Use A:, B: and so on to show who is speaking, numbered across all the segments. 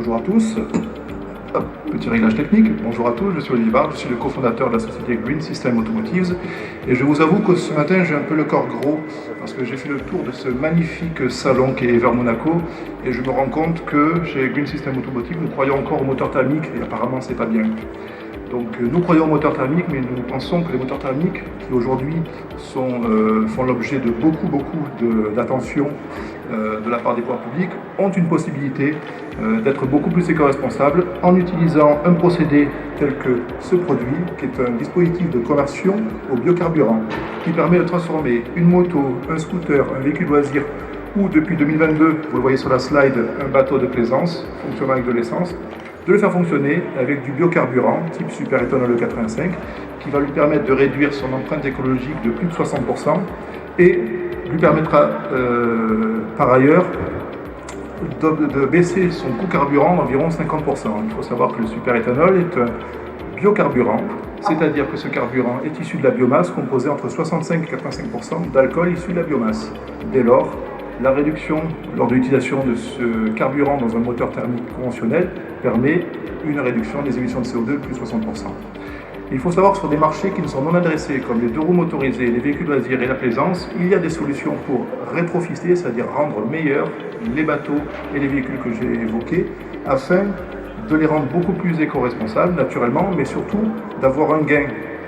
A: Bonjour à tous. Hop, petit réglage technique. Bonjour à tous, je suis Olivier Barre, je suis le cofondateur de la société Green System Automotives. Et je vous avoue que ce matin, j'ai un peu le corps gros parce que j'ai fait le tour de ce magnifique salon qui est Ever Monaco et je me rends compte que chez Green System Automotives, nous croyons encore aux moteurs thermiques et apparemment, c'est pas bien. Donc nous croyons aux moteurs thermiques, mais nous pensons que les moteurs thermiques, qui aujourd'hui font l'objet de beaucoup d'attention de la part des pouvoirs publics, ont une possibilité d'être beaucoup plus éco-responsables en utilisant un procédé tel que ce produit, qui est un dispositif de conversion au biocarburant, qui permet de transformer une moto, un scooter, un véhicule loisir, ou depuis 2022, vous le voyez sur la slide, un bateau de plaisance fonctionnant avec de l'essence, de le faire fonctionner avec du biocarburant type superéthanol 85 qui va lui permettre de réduire son empreinte écologique de plus de 60% et lui permettra par ailleurs de baisser son coût carburant d'environ 50%. Il faut savoir que le superéthanol est un biocarburant, c'est-à-dire que ce carburant est issu de la biomasse composée entre 65 et 85% d'alcool issu de la biomasse. Dès lors, la réduction lors de l'utilisation de ce carburant dans un moteur thermique conventionnel permet une réduction des émissions de CO2 de plus de 60%. Il faut savoir que sur des marchés qui ne sont non adressés, comme les deux roues motorisées, les véhicules loisirs et la plaisance, il y a des solutions pour rétrofister, c'est-à-dire rendre meilleurs les bateaux et les véhicules que j'ai évoqués, afin de les rendre beaucoup plus éco-responsables, naturellement, mais surtout d'avoir un gain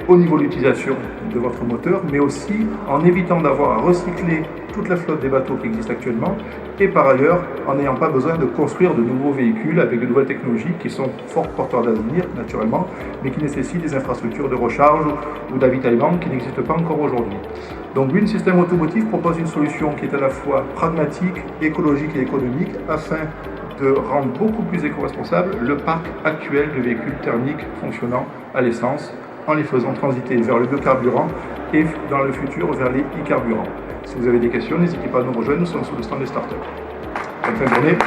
A: au niveau de l'utilisation de votre moteur, mais aussi en évitant d'avoir à recycler toute la flotte des bateaux qui existent actuellement, et par ailleurs en n'ayant pas besoin de construire de nouveaux véhicules avec de nouvelles technologies qui sont fort porteurs d'avenir, naturellement, mais qui nécessitent des infrastructures de recharge ou d'avitaillement qui n'existent pas encore aujourd'hui. Donc Green System Automotive propose une solution qui est à la fois pragmatique, écologique et économique, afin de rendre beaucoup plus éco-responsable le parc actuel de véhicules thermiques fonctionnant à l'essence, en les faisant transiter vers le biocarburant et dans le futur vers les e-carburants. Si vous avez des questions, n'hésitez pas à nous rejoindre, nous sommes sur le stand des startups. Bonne fin de journée.